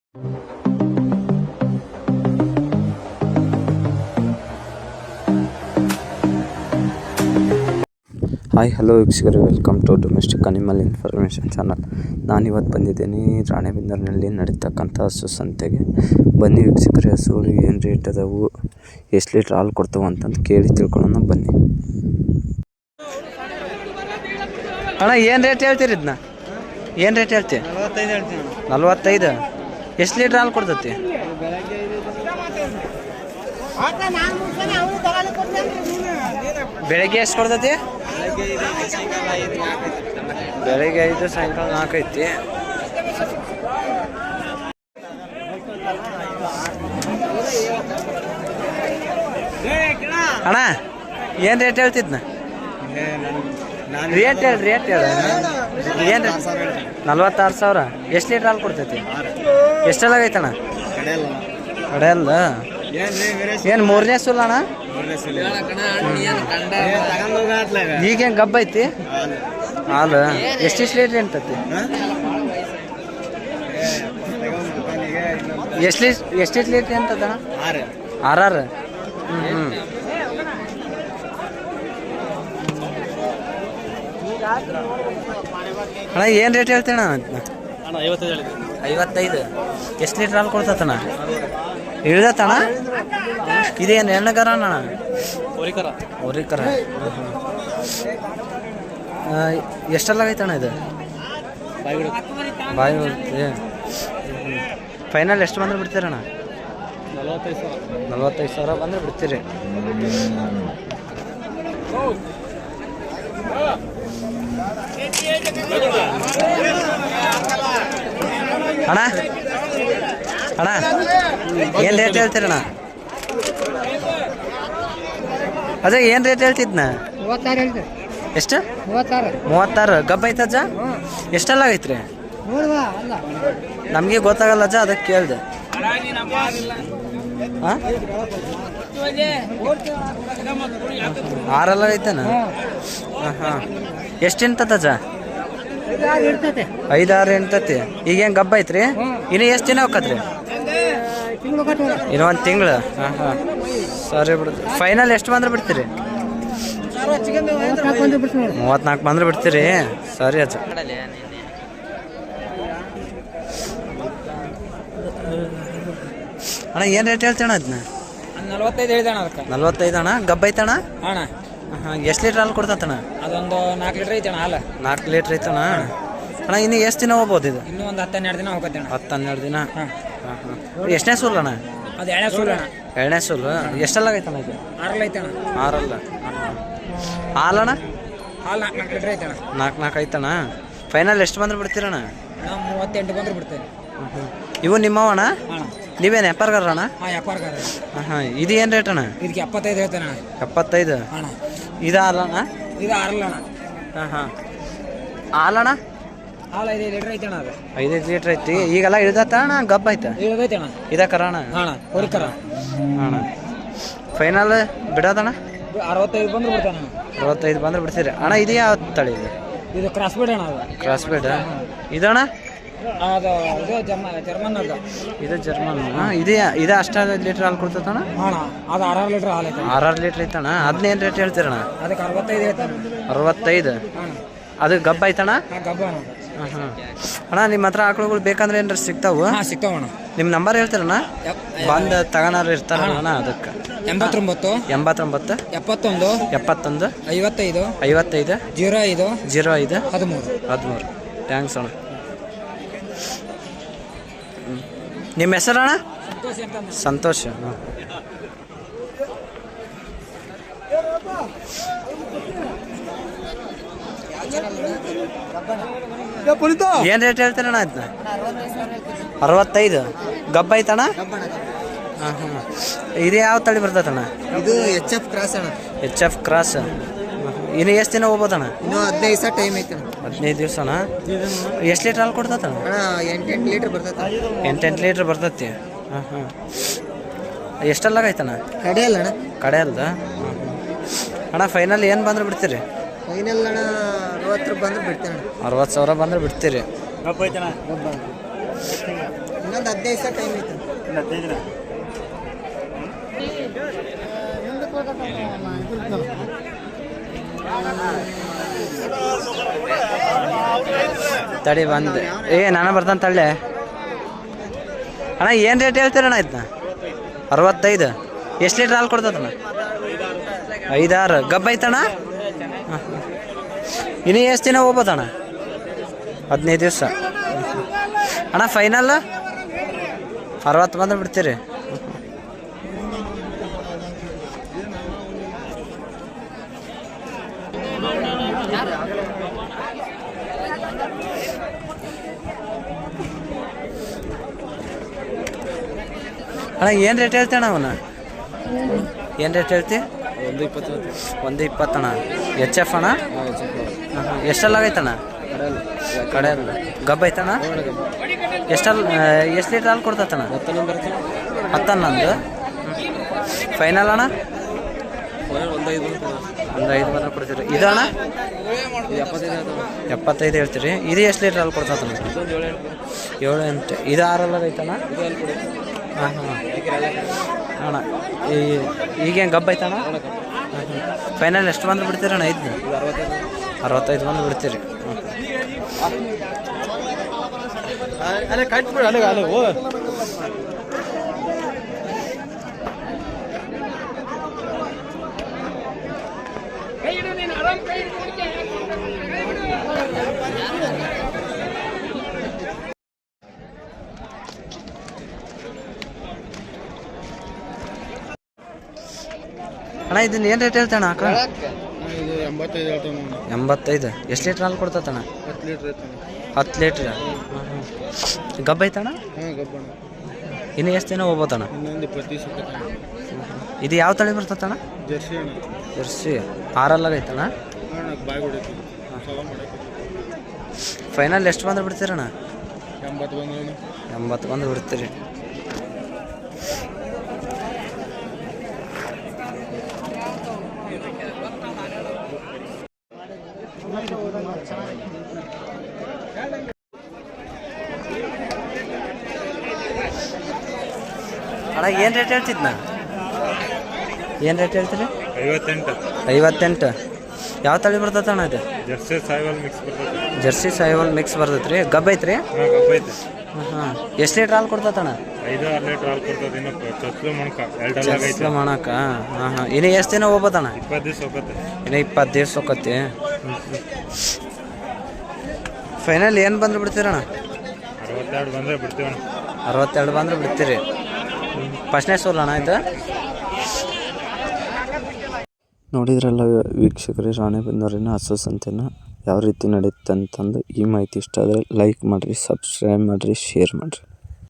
Hi hello ವೀಕ್ಷಕರೇ, welcome to domestic animal information channel. ನಾನಿವತ್ತು ಬಂದಿದ್ದೀನಿ ರಾಣೆಬೆನ್ನೂರಿನಲ್ಲಿ ನಡೀತಕ್ಕಂಥ ಹಸು ಸಂತೆಗೆ. ಬನ್ನಿ ವೀಕ್ಷಕರೇ, ಹಸುಗಳಿಗೆ ಏನು ರೇಟ್ ಅದಾವು, ಎಷ್ಟು ಲೀಟ್ರ್ ಹಾಲು ಕೊಡ್ತಾವೆ ಅಂತಂದು ಕೇಳಿ ತಿಳ್ಕೊಳ್ಳೋಣ ಬನ್ನಿ. ಅಣ್ಣ ಏನು ರೇಟ್ ಹೇಳ್ತೀರಿ ಇದನ್ನ? ಏನು ರೇಟ್ ಹೇಳ್ತಿ? 45. ಎಷ್ಟು ಲೀಟ್ರ್ ಹಾಲು ಕೊಡ್ತೈತಿ? ಬೆಳಗ್ಗೆ ಎಷ್ಟು ಕೊಡ್ತೈತಿ? ಬೆಳಗ್ಗೆ 5, ಸಾಯಂಕಾಲ 4 ಐತಿ. ಅಣ್ಣ ಏನು ರೇಟ್ ಹೇಳ್ತಿದ್ನ? ರೇಟ್ ಹೇಳಿ ಏನು? 46,000. ಎಷ್ಟು ಲೀಟ್ರ್ ಹಾಲು ಕೊಡ್ತೈತಿ? ಎಷ್ಟೆಲ್ಲ ಆಗೈತಣ್ಣ? ಕಡೆಯಲ್ಲ ಏನು 3ನೇ ಸುಲ್ಲ ಅಣ್ಣ? ಈಗೇನು ಗಬ್ಬ ಐತಿ ಹಾಲು? ಎಷ್ಟಿಷ್ಟು ಲೀಟ್ರ್ ಅಂತೈತಿ? ಎಷ್ಟಿಷ್ಟು ಲೀಟ್ರ್ ಅಂತದಣ್ಣ? 6. ಅಣ್ಣ ಏನು ರೇಟ್ ಹೇಳ್ತೀಣ? 55. ಎಷ್ಟು ಲೀಟ್ರ್ ಹಾಲು ಕೊಡ್ತತಣ್ಣ? ಇಳ್ದತಣ್ಣ? ಇದೇನು ಹೆಣ್ಣಗರ ಅಣ್ಣ? ಹೋರಿಕರ. ಎಷ್ಟೆಲ್ಲ ಆಗೈತಣ್ಣ ಇದು? ಬಾಯಿ ಬಿಡುತ್ತೆ. ಫೈನಲ್ ಎಷ್ಟು ಬಂದ್ರೆ ಬಿಡ್ತೀರಣ್ಣ? 45,000 ಬಂದ್ರೆ ಬಿಡ್ತೀರಿ. ಅಣ್ಣ ಅಣ್ಣ ಏನು ರೇಟ್ ಹೇಳ್ತೀರಣ್ಣ? ಅದೇ ಏನು ರೇಟ್ ಹೇಳ್ತಿದ್ನ? 36. ಎಷ್ಟು? 36. ಗಬ್ಬ ಐತಜ್ಜ? ಎಷ್ಟೆಲ್ಲ ಆಗೈತ್ರಿ? ನಮಗೆ ಗೊತ್ತಾಗಲ್ಲ ಅಜ್ಜ, ಅದಕ್ಕೆ ಕೇಳಿದೆ. ಹಾಂ, 6 ಐತನ? ಹಾಂ. ಎಷ್ಟು ಎಂತದಜ್ಜ? 5-6 ಎಂತತಿ. ಈಗೇನು ಗಬ್ಬ ಐತ್ರಿ? ಇನ್ನು ಎಷ್ಟು ದಿನ ಹೋಗತ್ರಿ? ಇನ್ನು 1 ತಿಂಗಳು. ಹಾಂ. ಸರಿ ಬಿಡುತ್ತೆ. ಫೈನಲ್ ಎಷ್ಟು ಬಂದ್ರೆ ಬಿಡ್ತೀರಿ? 34 ಬಂದ್ರೆ ಬಿಡ್ತೀರಿ. ಸರಿ ಅಜ್ಜ. ಅಣ್ಣ ಏನು ರೇಟ್ ಹೇಳ್ತೀಣ ಅದನ್ನ? 45 ಹೇಳಿದಣ್ಣ. ಅದಕ್ಕೆ 45 ಅಣ್ಣ. ಗಬ್ಬ ಐತಣ್ಣ? ಅಣ್ಣ ಹಾಂ. ಎಷ್ಟು ಲೀಟ್ರ್ ಹಾಲು ಕೊಡ್ತಣ್ಣ? ಅದೊಂದು 4 ಲೀಟ್ರ್ ಐತಣ್ಣ ಹಾಲು. 4 ಲೀಟ್ರ್ ಐತಣ್ಣ. ಅಣ್ಣ ಇನ್ನು ಎಷ್ಟು ದಿನ ಹೋಗ್ಬೋದು ಇದು? ಇನ್ನೂ ಒಂದು 10-12 ದಿನ ಹೋಗತ್ತೆ ಅಣ್ಣ. 10-12 ದಿನ. ಹಾಂ. ಎಷ್ಟನೇ ಸೂಲ್ ಅಣ್ಣ? ಅದು 2ನೇ ಸೂಲು ಅಣ್ಣ. 2ನೇ ಸೂಲು. ಎಷ್ಟೆಲ್ಲ ಆಗೈತಣ್ಣ ಇದು? 6 ಐತಣ್ಣ. 6. ಹಾಲಣ್ಣ? ಹಾಲು 4 ಲೀಟ್ರ್ ಐತಣ್ಣ. 4 ಐತಣ್ಣ. ಫೈನಲ್ ಎಷ್ಟು ಬಂದ್ರೆ ಬಿಡ್ತೀರಣ್ಣ? ನಾವು 38 ಬಂದ್ರೆ ಬಿಡ್ತೇನೆ. ಇವು ನಿಮ್ಮವಣ್ಣ? ಅಣ್ಣ ನೀವೇನು ವ್ಯಾಪಾರಗಾರಣ್ಣ? ಹಾಂ, ವ್ಯಾಪಾರಗಾರ. ಹಾಂ. ಇದು ಏನು ರೇಟ್ ಅಣ್ಣ? ಇದಕ್ಕೆ 75 ಹೇಳ್ತೇನೆ ಅಣ್ಣ. 75 ಅಣ್ಣ. ಇದು ಹಾಲಣ್ಣ? ಇದು 6 ಅಣ್ಣ. ಹಾಂ. ಹಾಲಣ್ಣ? ಹಾಲು 5 ಲೀಟ್ರ್ ಐತಣ್ಣ. ಅದು 5 ಲೀಟ್ರ್ ಐತಿ. ಈಗೆಲ್ಲ ಇಳ್ದತ್ತ ಅಣ್ಣ? ಗಬ್ಬ ಐತೆ? ಐತಣ್ಣ. ಇದ ಕರಣ? ಅಣ್ಣ ಹೋರಿಕರ. ಅಣ್ಣ ಫೈನಲ್ ಬಿಡೋದಣ್ಣ? 65 ಬಂದ್ರೆ ಬಿಡ್ತಾನೆ. 65 ಬಂದ್ರೆ ಬಿಡ್ತೀರಿ ಅಣ್ಣ. ಇದು ಯಾವ ತಳಿ? ಇದು ಕ್ರಾಸ್ ಬೇಡ ಅಣ್ಣ. ಅದು ಕ್ರಾಸ್ ಬೇಡ. ಇದಣ್ಣ? ಅದು ಇದು ಜರ್ಮನ್. ಅದು ಇದು ಜರ್ಮನ್. ಇದು ಅಷ್ಟು ಲೀಟ್ರ್ ಹಾಲು ಕೊಡ್ತೈತಣ್ಣ? ಅಣ್ಣ ಅದು 6 ಲೀಟ್ರ್ ಹಾಲು ಐತೆ. 6 ಲೀಟ್ರ್ ಐತಣ್ಣ. ಅದನ್ನೇನು ರೇಟ್ ಹೇಳ್ತೀರಣ್ಣ? ಅದಕ್ಕೆ 65 ಹೇಳ್ತಾನೆ. 65. ಅದು ಗಬ್ಬ ಐತಣ್ಣ? ಗಬ್ಬ ಅಣ್ಣ. ಹಾಂ. ಅಣ್ಣ ನಿಮ್ಮ ಹತ್ರ ಆಕಳುಗಳು ಬೇಕಂದ್ರೆ ಏನಾರ ಸಿಗ್ತಾವು? ಹಾಂ, ಸಿಗ್ತಾವಣ್ಣ. ನಿಮ್ಮ ನಂಬರ್ ಹೇಳ್ತೀರಣ್ಣ? ಬಂದು ತಗೋನಾರು ಇರ್ತಾರಣ್ಣ. ಅದಕ್ಕೆ 89 71 71 71 55 55 05 05 13. ಥ್ಯಾಂಕ್ಸ್ ಅಣ್ಣ. ನಿಮ್ಮ ಹೆಸರಣ್ಣ? ಸಂತೋಷ್. ಹಾಂ. ಏನು ರೇಟ್ ಹೇಳ್ತೀರಣ್ಣ ಅದನ್ನ? 65. ಗಬ್ಬ ಐತಣ್ಣ? ಹಾಂ. ಇದು ಯಾವ ತಳಿ ಬರ್ತೈತಣ್ಣ? ಇದು HF ಕ್ರಾಸ್ ಅಣ್ಣ. HF cross. ಇನ್ನು ಎಷ್ಟು ದಿನ ಹೋಗ್ಬೋದಣ್ಣ? ಇನ್ನೂ 15 ದಿವಸ ಟೈಮ್ ಐತೆ. 15 ದಿವಸ ಅಣ್ಣ. ಎಷ್ಟು ಲೀಟ್ರ್ ಹಾಲು ಕೊಡ್ತೈತಣ್ಣ? 8 ಲೀಟ್ರ್ ಬರ್ತೈತೆ. 8 ಲೀಟ್ರ್ ಬರ್ತೈತಿ. ಹಾಂ. ಎಷ್ಟೆಲ್ಲ ಐತಣ್ಣ? ಕಡೆ ಅಲ್ಲ ಅಣ್ಣ. ಕಡೆ ಅಲ್ದ? ಅಣ್ಣ ಫೈನಲ್ ಏನು ಬಂದ್ರೆ ಬಿಡ್ತೀರಿ? ಫೈನಲ್ ಅಣ್ಣ 60 ಬಂದ್ರೆ ಬಿಡ್ತೇನೆ. 60,000 ಬಂದ್ರೆ ಬಿಡ್ತೀರಿ. ಇನ್ನೂ ಇನ್ನೊಂದು 15 ದಿವಸ ಟೈಮ್ ಐತೆ. ತಡಿ ಬಂದು ನಾನು ಬರ್ತಾನೆ ತಳ್ಳೆ ಅಣ್ಣ. ಏನು ರೇಟ್ ಹೇಳ್ತೀರಣ್ಣ ಇದನ್ನ? 65. ಎಷ್ಟು ಲೀಟ್ರ್ ಹಾಲು ಕೊಡ್ತದಣ್ಣ? 5-6 ಗಬ್ಬ ಐತಣ್ಣ. ಇನ್ನು ಎಷ್ಟು ದಿನ ಹೋಗ್ಬೋದಣ್ಣ? 15 ದಿವಸ ಅಣ್ಣ. ಫೈನಲ್ 60 ಬಂದ್ರೆ ಬಿಡ್ತೀರಿ? ಅಣ್ಣ ಏನು ರೇಟ್ ಹೇಳ್ತೀಯಣ್ಣ ಅವನ? ಏನು ರೇಟ್ ಹೇಳ್ತಿ? 120 ಅಣ್ಣ. ಎಚ್ ಎಫ್ ಅಣ್ಣ? ಎಷ್ಟೆಲ್ಲ ಆಗೈತಣ್ಣ? ಕಡೆಯಲ್ಲ ಗಬ್ಬ ಐತಣ್ಣ? ಎಷ್ಟು ಲೀಟ್ರ್ ಹಾಲು ಕೊಡ್ತೈತಣ್ಣ? 10-11. ಫೈನಲ್ ಅಣ್ಣ? ಒಂದು 5 ಬಂದ್ರೆ ಕೊಡ್ತೀರಿ. ಇದು ಅಣ್ಣ 75 ಹೇಳ್ತೀರಿ. ಇದು ಎಷ್ಟು ಲೀಟ್ರ್ ಹಾಲು ಕೊಡ್ತೈತಣ್ಣ? 7-8. ಇದು 6 ಐತಣ್ಣ? ಹಾಂ ಅಣ್ಣ. ಈಗೇನು ಗಬ್ಬ ಐತಣ್ಣ? ಫೈನಲ್ ಎಷ್ಟು ಬಂದ್ರೆ ಬಿಡ್ತೀರಣ್ಣ? 65 ಬಂದು ಬಿಡ್ತೀರಿ. ಅಲ್ಲೇ ಕಟ್ಬಿಡು, ಅಲ್ಲೇ ಅಲ್ಲೇ ಹೋಗ. ಅಣ್ಣ ಇದನ್ನ ಏನು ರೇಟ್ ಹೇಳ್ತಾಣ ಆಕಳ? 85 ಹೇಳ್ತಾನೆ. 85. ಎಷ್ಟು ಲೀಟ್ರ್ ಹಾಲು ಕೊಡ್ತೈತಣ್ಣ? 10 ಲೀಟ್ರ್ ಐತಾನೆ. 10 ಲೀಟ್ರ್. ಗಬ್ಬ ಐತಣ್ಣ? ಹಾಂ ಗಬ್ಬಣ. ಇನ್ನು ಎಷ್ಟು ದಿನ ಹೋಗ್ಬೋದಣ್ಣ? ಇನ್ನೊಂದು 20 ದಿವಸ. ಇದು ಯಾವ ತಳಿ ಬರ್ತೈತಣ್ಣ? ಜರ್ಸಿ ಅಣ್ಣ. ಜರ್ಸಿ 6 ಐತಣ್ಣ? ಹಾಂ ಬಾಯ್ ಹೊಡಿತು ಸವ ಮಾಡಕ್ಕೆ. ಫೈನಲ್ ಎಷ್ಟು ಬಂದ್ರೆ ಬಿಡ್ತೀರಣ್ಣ? 80 ಬಂದ್ರೆ. 80 ಬಂದು ಬಿಡ್ತೀರಿ. ಅಣ್ಣ ಏನು ರೇಟ್ ಹೇಳ್ತಿದ್ನ? ಏನು ರೇಟ್ ಹೇಳ್ತೀರಿ? 58. ಯಾವ ತಳಿ ಬರ್ತೈತೆ ಅಣ್ಣ ಇದು? ಜರ್ಸಿ ಸಾಯಿವಾಲ್ ಮಿಕ್ಸ್ ಬರ್ತೈತೆ. ಜರ್ಸಿ ಸಾಯಿವಾಲ್ ಮಿಕ್ಸ್ ಬರ್ತೈತೆ ರೀ. ಗಬ್ಬ ಐತ್ರಿ? ಗಬ್ಬ ಐತೆ. ಹಾಂ ಎಷ್ಟು ಲೀಟ್ರ್ ಹಾಲು ಕೊಡ್ತೈತಣ್ಣ? 5-6 ಲೀಟ್ರ್ ಹಾಲು ಕೊಡ್ತದೆ. ಇನ್ನು ಚೊಚ್ಚಲು ಮಣಕ 2 ಆಗೈತೆ. ಮಾಡಕ. ಹಾಂ ಇನ್ನು ಎಷ್ಟು ದಿನ ಹೋಗ್ಬೋದಣ್ಣ? 20 ದಿವಸ ಹೋಗುತ್ತೆ. ಇನ್ನು 20 ದಿವಸ ಹೋಗತ್ತೆ. ಫೈನಲ್ ಏನು ಬಂದ್ರೆ ಬಿಡ್ತೀರಣ್ಣ? 62 ಬಂದರೆ ಬಿಡ್ತೀವಣ್ಣ. 62 ಬಂದ್ರೆ ಬಿಡ್ತೀರಿ. ಫಸ್ಟ್ನೇ ಸೋಲ್ ಅಣ್ಣ ಇದು? ನೋಡಿದ್ರಲ್ಲ ವೀಕ್ಷಕರೇ, ರಾಣೆಬೆನ್ನೂರಿನ ಹಸು ಸಂತೆನ ಯಾವ ರೀತಿ ನಡೆಯುತ್ತೆ ಅಂತಂದು ಈ ಮಾಹಿತಿ ಇಷ್ಟ ಆದರೆ ಲೈಕ್ ಮಾಡಿರಿ, ಸಬ್ಸ್ಕ್ರೈಬ್ ಮಾಡಿರಿ, ಶೇರ್ ಮಾಡಿರಿ.